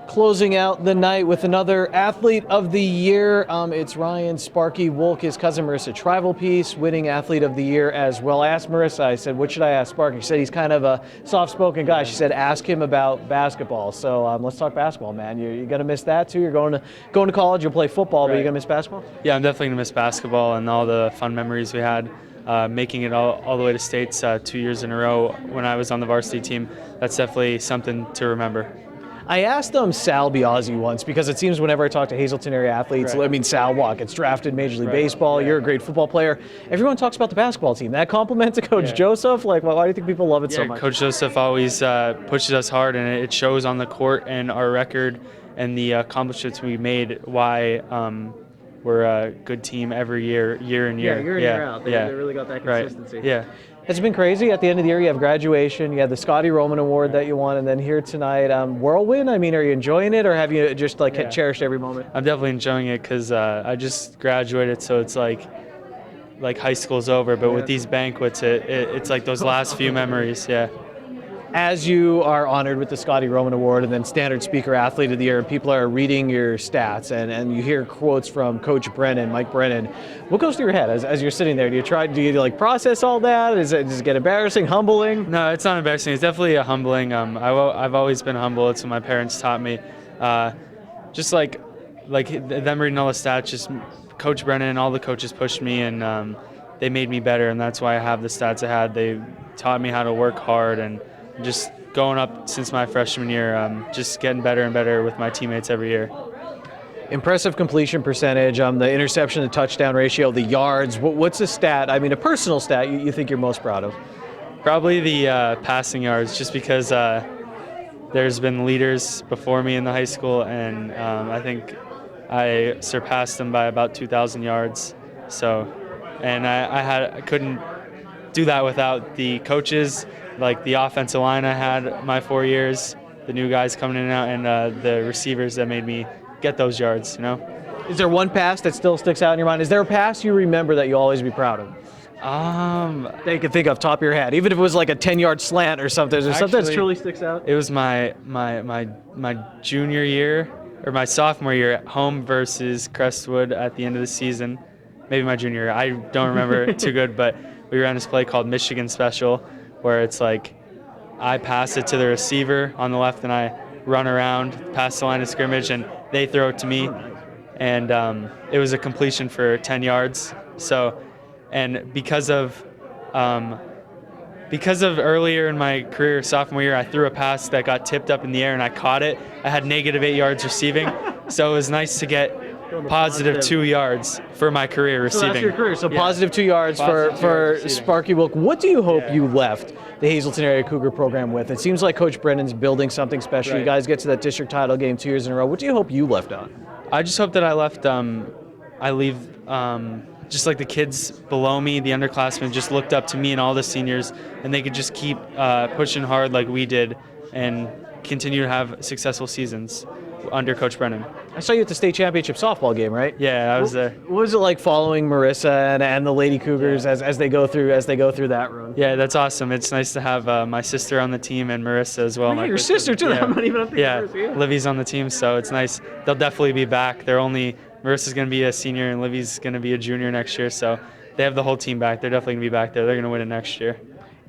Closing out the night with another Athlete of the Year. It's Ryan Sparky Wolk, his cousin Marissa Trivalpiece, winning Athlete of the Year as well. I asked Marissa, I said, "What should I ask Sparky?" She said he's kind of a soft-spoken guy. She said, "Ask him about basketball." So let's talk basketball, man. You're going to miss that too? You're going to college, you'll play football, but you're going to miss basketball? Yeah, I'm definitely going to miss basketball and all the fun memories we had. Making it all the way to states 2 years in a row when I was on the varsity team, that's definitely something to remember. I asked Sal Biazzi once, because it seems whenever I talk to Hazelton area athletes, Right. I mean, Sal gets drafted Major League Right. Baseball, Yeah. you're a great football player. Everyone talks about the basketball team. That compliment to Coach Joseph, why do you think people love it so much? Coach Joseph always pushes us hard, and it shows on the court and our record and the accomplishments we made, why we're a good team every year in year. Yeah, year in, year out. They really got that consistency. Right. Yeah. It's been crazy. At the end of the year, you have graduation, you had the Scotty Roman Award that you won, and then here tonight, whirlwind. I mean, are you enjoying it, or have you just cherished every moment? I'm definitely enjoying it because I just graduated, so it's like high school's over. But with these banquets, it's like those last few memories. Yeah. As you are honored with the Scotty Roman Award and then Standard Speaker Athlete of the Year, and people are reading your stats and you hear quotes from Coach Brennan, Mike Brennan, what goes through your head as you're sitting there? Do you process all that? Does it get embarrassing, humbling? No, it's not embarrassing. It's definitely a humbling. I've always been humble. It's what my parents taught me. Just like them reading all the stats, just Coach Brennan and all the coaches pushed me, and they made me better, and that's why I have the stats I had. They taught me how to work hard, and just going up since my freshman year, just getting better and better with my teammates every year. Impressive completion percentage, the interception to touchdown ratio, the yards. What's a stat, I mean a personal stat, you think you're most proud of? Probably the passing yards, just because there's been leaders before me in the high school, and I think I surpassed them by about 2,000 yards. So, and I couldn't do that without the coaches, like the offensive line I had my 4 years, the new guys coming in and out, and the receivers that made me get those yards, you know? Is there one pass that still sticks out in your mind? Is there a pass you remember that you'll always be proud of? That you can think of top of your head, even if it was like a 10-yard slant or something. Is there something that truly sticks out? It was my junior year, or my sophomore year at home versus Crestwood at the end of the season. Maybe my junior year. I don't remember it too good, but we ran this play called Michigan Special, where it's like I pass it to the receiver on the left and I run around past the line of scrimmage and they throw it to me. And it was a completion for 10 yards. So, and because of earlier in my career, sophomore year, I threw a pass that got tipped up in the air and I caught it. I had -8 yards receiving. So it was nice to get positive 2 yards for my career receiving. So that's your career. So yeah. Positive 2 yards for Sparky Wilk. What do you hope you left the Hazleton Area Cougar program with? It seems like Coach Brennan's building something special. Right. You guys get to that district title game 2 years in a row. What do you hope you left on? I just hope that I leave just like the kids below me, the underclassmen, just looked up to me and all the seniors, and they could just keep pushing hard like we did and continue to have successful seasons under Coach Brennan. I saw you at the state championship softball game, right? Yeah, I was there. What was it like following Marissa and the Lady Cougars as they go through that run? Yeah, that's awesome. It's nice to have my sister on the team and Marissa as well. Oh, yeah, your sister too. Yeah. I'm not even up there. Yeah, Livy's on the team, so it's nice. They'll definitely be back. Marissa's going to be a senior and Livy's going to be a junior next year, so they have the whole team back. They're definitely going to be back there. They're going to win it next year.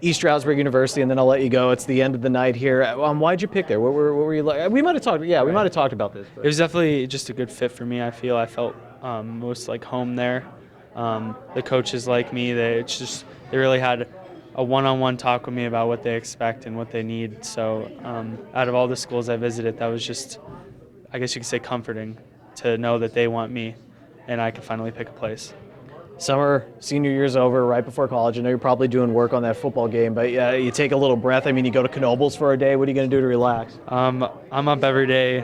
East Stroudsburg University, and then I'll let you go. It's the end of the night here. Why'd you pick there? What were you like? We might have talked. Yeah, we might have talked about this. But. It was definitely just a good fit for me. I felt most like home there. The coaches like me. They really had a one-on-one talk with me about what they expect and what they need. So out of all the schools I visited, that was just, I guess you could say, comforting to know that they want me, and I could finally pick a place. Summer, senior year's over, right before college. I know you're probably doing work on that football game, but you take a little breath. I mean, you go to Knoebels for a day. What are you going to do to relax? I'm up every day,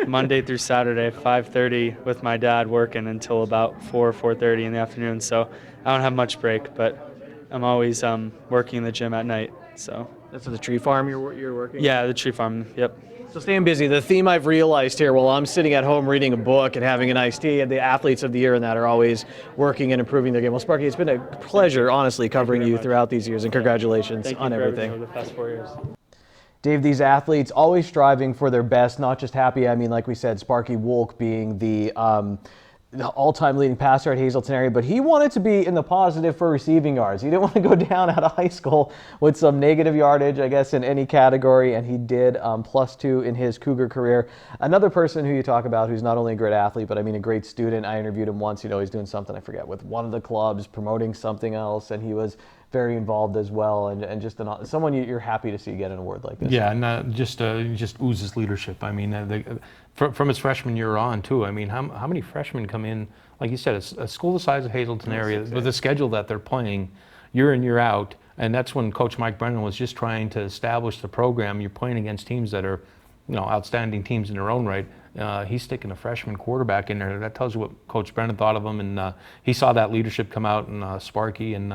Monday through Saturday, 5:30 with my dad working until about 4:30 in the afternoon. So I don't have much break, but I'm always working in the gym at night. So that's at the tree farm you're working? Yeah, the tree farm, yep. So staying busy. The theme I've realized here while I'm sitting at home reading a book and having an iced tea, and the athletes of the year and that are always working and improving their game. Well, Sparky, it's been a pleasure, honestly, covering you throughout these years, and congratulations on everything. Over the past 4 years. Dave, these athletes always striving for their best, not just happy. I mean, like we said, Sparky Wolk being the all-time leading passer at Hazleton area, but he wanted to be in the positive for receiving yards. He didn't want to go down out of high school with some negative yardage, I guess, in any category, and he did +2 in his Cougar career. Another person who you talk about who's not only a great athlete, but I mean a great student. I interviewed him once. He's doing something, I forget, with one of the clubs, promoting something else, and he was very involved as well, and just someone you're happy to see get an award like this. Yeah, and just oozes leadership. I mean, from his freshman year on too. I mean, how many freshmen come in? Like you said, a school the size of Hazleton area with the schedule that they're playing, year in year out, and that's when Coach Mike Brennan was just trying to establish the program. You're playing against teams that are, outstanding teams in their own right. He's sticking a freshman quarterback in there. That tells you what Coach Brennan thought of him, and he saw that leadership come out in Sparky, and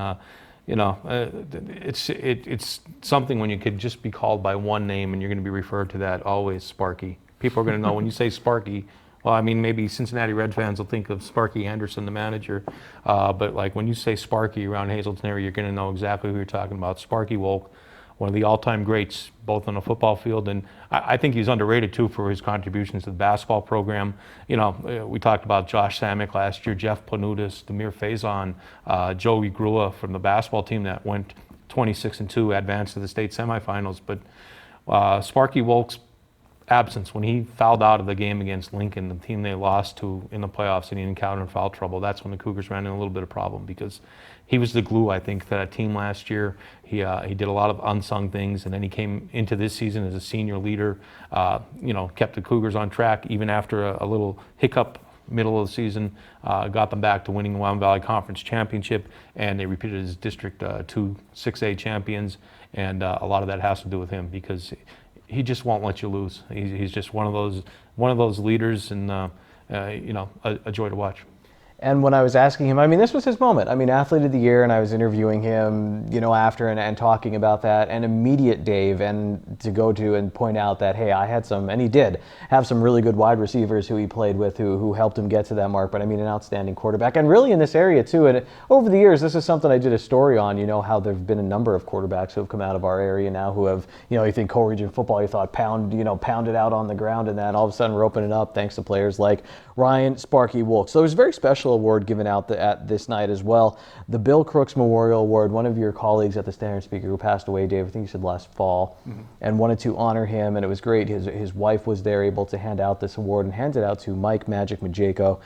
it's something when you could just be called by one name and you're going to be referred to that always, Sparky. People are going to know when you say Sparky. Well, I mean, maybe Cincinnati Red fans will think of Sparky Anderson, the manager, but like when you say Sparky around Hazleton area, you're going to know exactly who you're talking about. Sparky Wolk, one of the all-time greats, both on the football field, and I think he's underrated too for his contributions to the basketball program. We talked about Josh Samick last year, Jeff Planutis, Demir Faison, Joey Grua from the basketball team that went 26-2, advanced to the state semifinals. But Sparky Wolk's absence, when he fouled out of the game against Lincoln, the team they lost to in the playoffs, and he encountered foul trouble, that's when the Cougars ran into a little bit of problem, because he was the glue, I think, for that team last year. He did a lot of unsung things, and then he came into this season as a senior leader, kept the Cougars on track even after a little hiccup middle of the season, got them back to winning the Wyoming Valley Conference Championship, and they repeated as District 2 6A champions, and a lot of that has to do with him, because he just won't let you lose. He's just one of those leaders, and a joy to watch. And when I was asking him, I mean, this was his moment. I mean, Athlete of the Year, and I was interviewing him, after and talking about that, and immediate Dave, and to go to and point out that, hey, I had some, and he did have some really good wide receivers who he played with who helped him get to that mark. But I mean, an outstanding quarterback, and really in this area too. And over the years, this is something I did a story on, how there have been a number of quarterbacks who have come out of our area now who have, you think co-region football, you thought pounded out on the ground, and then all of a sudden we're opening up thanks to players like Ryan Sparky Wolk. So there's a very special award given out at this night as well. The Bill Crooks Memorial Award, one of your colleagues at the Standard Speaker who passed away, Dave, I think you said last fall, and wanted to honor him, and it was great. His wife was there able to hand out this award and hand it out to Mike Magic Majeko,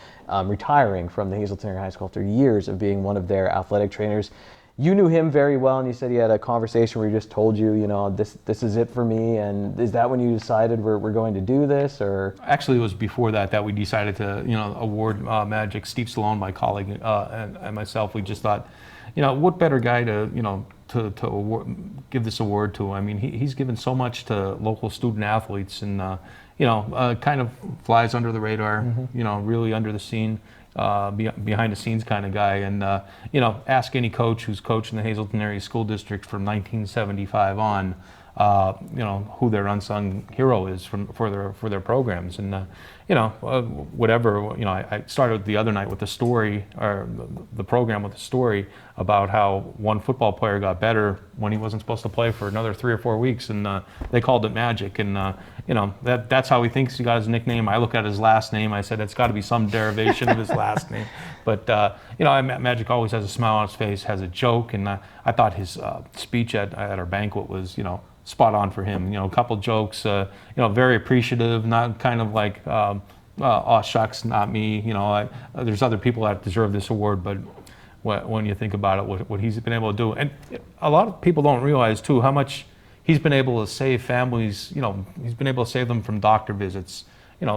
retiring from the Hazelton Area High School after years of being one of their athletic trainers. You knew him very well, and you said he had a conversation where he just told you, this is it for me. And is that when you decided we're going to do this, or? Actually, it was before that we decided to, award Magic. Steve Stallone, my colleague, and myself, we just thought, what better guy to award, give this award to? I mean, he's given so much to local student athletes, and kind of flies under the radar, really under the scene. Behind the scenes kind of guy, and ask any coach who's coached in the Hazelton Area School District from 1975 on, who their unsung hero is for their programs, and whatever. I started the other night with the story, or the program with a story about how one football player got better when he wasn't supposed to play for another 3 or 4 weeks, and they called it Magic, and that's how he thinks he got his nickname. I looked at his last name. I said it's got to be some derivation of his last name, but Magic always has a smile on his face, has a joke, and I thought his speech at our banquet was spot on for him. A couple jokes, very appreciative, not kind of like, oh shucks, not me. There's other people that deserve this award, but when you think about it, what he's been able to do, and a lot of people don't realize too how much he's been able to save families. He's been able to save them from doctor visits,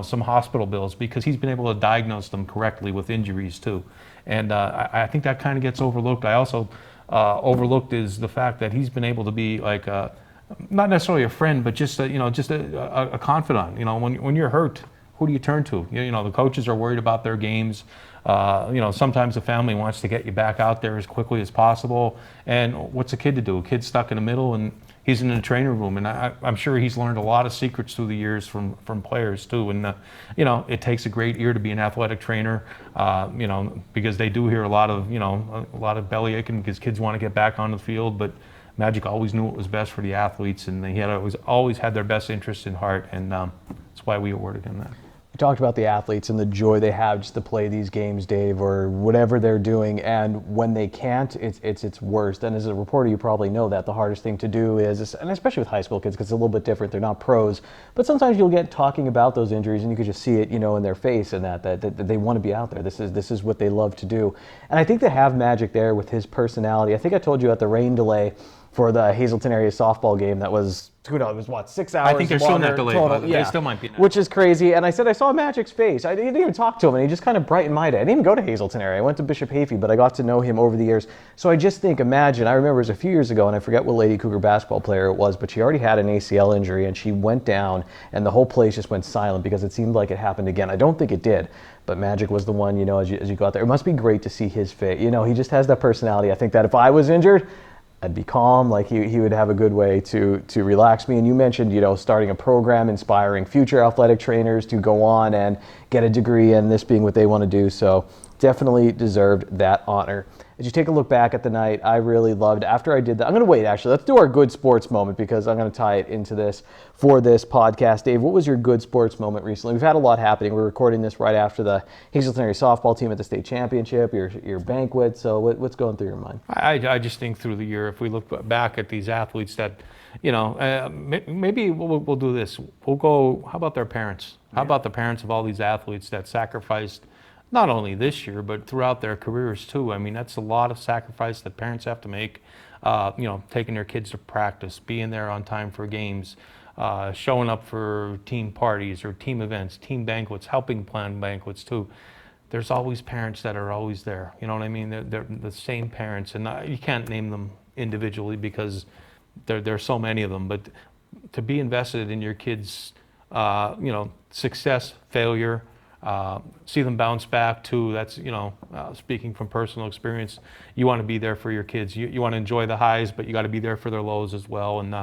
some hospital bills, because he's been able to diagnose them correctly with injuries too. And I think that kind of gets overlooked. I also overlooked is the fact that he's been able to be like not necessarily a friend, but just a confidant. When you're hurt, who do you turn to? The coaches are worried about their games. Sometimes the family wants to get you back out there as quickly as possible. And what's a kid to do? A kid's stuck in the middle, and he's in the trainer room. And I'm sure he's learned a lot of secrets through the years from players too. And it takes a great ear to be an athletic trainer. Because they do hear a lot of belly aching because kids want to get back on the field, but Magic always knew what was best for the athletes, and he had always had their best interest in heart, and that's why we awarded him that. You talked about the athletes and the joy they have just to play these games, Dave, or whatever they're doing, and when they can't, it's worst. And as a reporter, you probably know that the hardest thing to do is, and especially with high school kids, because it's a little bit different, they're not pros, but sometimes you'll get talking about those injuries, and you could just see it, in their face, and that they want to be out there. This is what they love to do, and I think they have Magic there with his personality. I think I told you at the rain delay for the Hazelton area softball game that was, who knows, it was what, 6 hours? I think they're still in that delay, total. They still might be in that. Which is crazy. And I said I saw Magic's face. I didn't even talk to him, and he just kind of brightened my day. I didn't even go to Hazelton area. I went to Bishop Hayfie, but I got to know him over the years. So I just think, imagine, I remember it was a few years ago, and I forget what Lady Cougar basketball player it was, but she already had an ACL injury, and she went down, and the whole place just went silent because it seemed like it happened again. I don't think it did, but Magic was the one, as you got there. It must be great to see his face. He just has that personality. I think that if I was injured, I'd be calm, like he would have a good way to relax me. And you mentioned, starting a program inspiring future athletic trainers to go on and get a degree, and this being what they want to do. So definitely deserved that honor. As you take a look back at the night, I really loved, after I did that, I'm going to wait, actually. Let's do our good sports moment, because I'm going to tie it into this for this podcast. Dave, what was your good sports moment recently? We've had a lot happening. We're recording this right after the Hazelton area softball team at the state championship, your banquet. So what's going through your mind? I just think through the year, if we look back at these athletes that, maybe we'll do this. We'll go, how about their parents? How about the parents of all these athletes that sacrificed not only this year, but throughout their careers too? I mean, that's a lot of sacrifice that parents have to make, taking their kids to practice, being there on time for games, showing up for team parties or team events, team banquets, helping plan banquets too. There's always parents that are always there. You know what I mean? They're the same parents, and you can't name them individually because there's so many of them, but to be invested in your kids' success, failure, see them bounce back too. That's, speaking from personal experience, you want to be there for your kids. You want to enjoy the highs, but you got to be there for their lows as well. And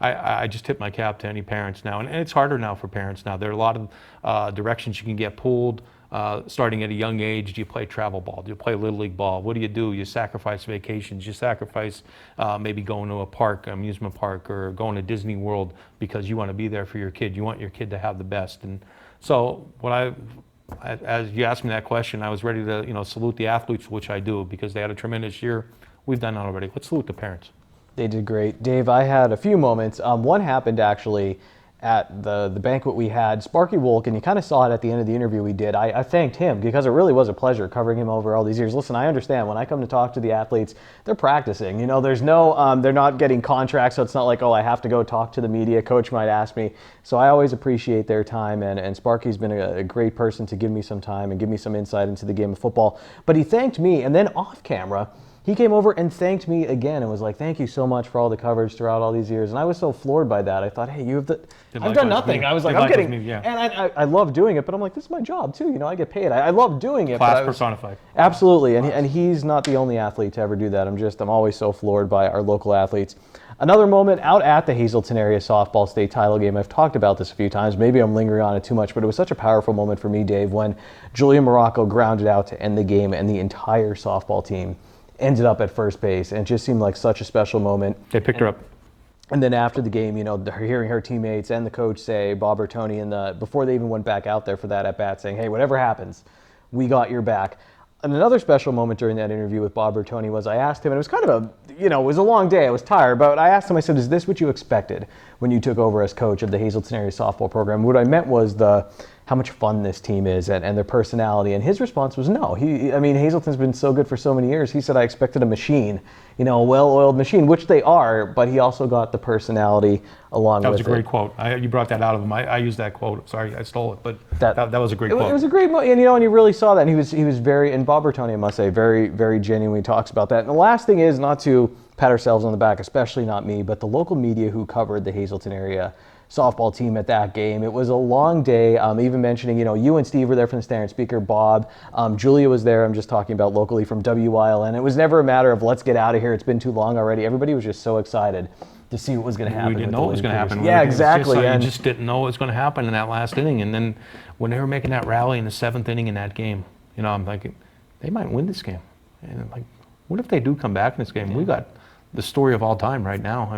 I just tip my cap to any parents now. And it's harder now for parents now. There are a lot of directions you can get pulled. Starting at a young age, do you play travel ball? Do you play Little League ball? What do? You sacrifice vacations. You sacrifice maybe going to a park, amusement park, or going to Disney World because you want to be there for your kid. You want your kid to have the best. And so as you asked me that question, I was ready to salute the athletes, which I do, because they had a tremendous year. We've done that already. Let's salute the parents. They did great. Dave, I had a few moments. One happened actually at the banquet we had. Sparky Wolk, and you kind of saw it at the end of the interview we did. I thanked him because it really was a pleasure covering him over all these years. Listen, I understand when I come to talk to the athletes, they're practicing. There's no, they're not getting contracts, so it's not like, oh, I have to go talk to the media. Coach might ask me. So I always appreciate their time, and Sparky's been a great person to give me some time and give me some insight into the game of football. But he thanked me, and then off camera, he came over and thanked me again and was like, thank you so much for all the coverage throughout all these years. And I was so floored by that. I thought, hey, I've done nothing. I was like, I'm getting, and I love doing it, but I'm like, this is my job too. I get paid. I love doing it. Class personified. Absolutely. And he's not the only athlete to ever do that. I'm always so floored by our local athletes. Another moment out at the Hazleton area softball state title game. I've talked about this a few times. Maybe I'm lingering on it too much, but it was such a powerful moment for me, Dave, when Julia Morocco grounded out to end the game and the entire softball team ended up at first base, and it just seemed like such a special moment. They picked her up. And then after the game, hearing her teammates and the coach say, Bob Bertoni, before they even went back out there for that at-bat, saying, hey, whatever happens, we got your back. And another special moment during that interview with Bob Bertoni was I asked him, and it was kind of it was a long day, I was tired, but I asked him, I said, is this what you expected when you took over as coach of the Hazleton area softball program? What I meant was how much fun this team is and their personality. And his response was no. Hazleton's been so good for so many years. He said, I expected a machine, a well-oiled machine, which they are, but he also got the personality along with it. That was a great quote. You brought that out of him. I used that quote. Sorry, I stole it, but that was a great quote. It was a great quote, and you really saw that. And he was very, and Bob Bertoni, I must say, very, very genuinely talks about that. And the last thing is not to pat ourselves on the back, especially not me, but the local media who covered the Hazleton area softball team at that game. It was a long day. Even mentioning, you and Steve were there from the Standard Speaker, Bob. Julia was there. I'm just talking about locally from WYLN. It was never a matter of let's get out of here. It's been too long already. Everybody was just so excited to see what was going to happen. We didn't know what was going to happen. Yeah, exactly. You just didn't know what was going to happen in that last inning. And then when they were making that rally in the 7th inning in that game, I'm thinking they might win this game. And I'm like, what if they do come back in this game? We got the story of all time right now.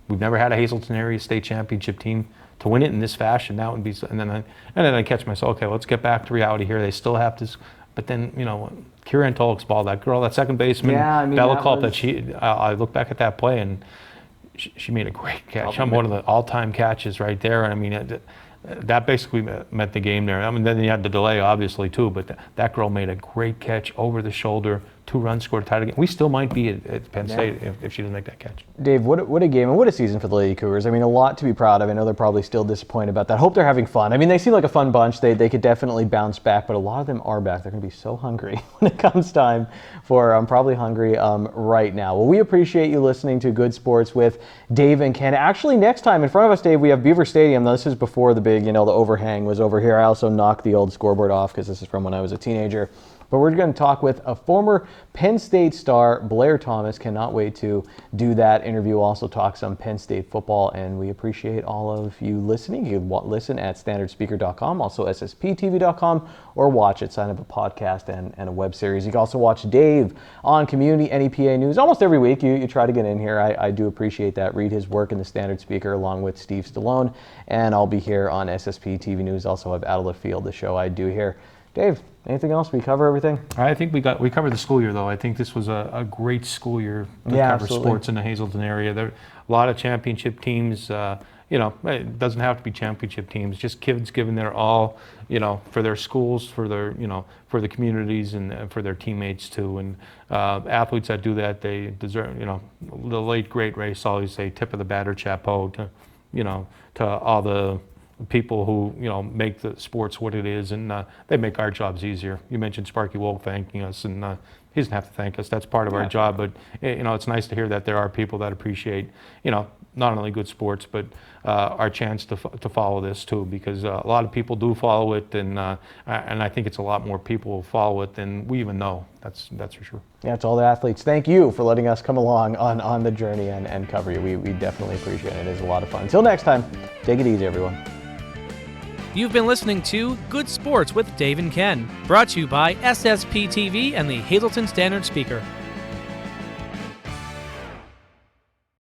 We've never had a Hazleton area state championship team to win it in this fashion. That would be, and then I catch myself. Okay, let's get back to reality here. They still have to, but then Kira Antolik's ball, that girl, that second baseman, Bella Culp, I look back at that play and she made a great catch. One of the all-time catches right there. And that basically meant the game there. Then you had the delay, obviously, too, but that girl made a great catch over the shoulder, 2 runs scored, tied again. We still might be at Penn State if she didn't make that catch. Dave, what a game and what a season for the Lady Cougars. A lot to be proud of. I know they're probably still disappointed about that. Hope they're having fun. They seem like a fun bunch. They could definitely bounce back, but a lot of them are back. They're going to be so hungry when it comes time for, I'm probably hungry right now. Well, we appreciate you listening to Good Sports with Dave and Ken. Actually, next time in front of us, Dave, we have Beaver Stadium. Now, this is before the big, the overhang was over here. I also knocked the old scoreboard off because this is from when I was a teenager. But we're going to talk with a former Penn State star, Blair Thomas. Cannot wait to do that interview. We'll also talk some Penn State football, and we appreciate all of you listening. You can listen at standardspeaker.com, also ssptv.com, or watch it, sign up a podcast and a web series. You can also watch Dave on Community NEPA News almost every week. You try to get in here. I do appreciate that. Read his work in the Standard Speaker along with Steve Stallone, and I'll be here on SSP TV News. Also have Out of the Field, the show I do here. Dave, anything else? We cover everything? I think we covered the school year, though. I think this was a great school year to cover absolutely. Sports in the Hazleton area. There are a lot of championship teams. It doesn't have to be championship teams. Just kids giving their all, for their schools, for their, for the communities, and for their teammates too. And athletes that do that, they deserve. The late great Ray Saul used to say, "Tip of the batter, chapeau," to all the people who make the sports what it is, and they make our jobs easier. You mentioned Sparky Wolk thanking us, and he doesn't have to thank us. That's part of our job, but it's nice to hear that there are people that appreciate not only good sports, but our chance to follow this too, because a lot of people do follow it, and I think it's a lot more people follow it than we even know. That's for sure. Yeah, to all the athletes, thank you for letting us come along on the journey and cover you. We definitely appreciate it. It is a lot of fun. Until next time, take it easy, everyone. You've been listening to Good Sports with Dave and Ken, brought to you by SSP TV and the Hazleton Standard Speaker.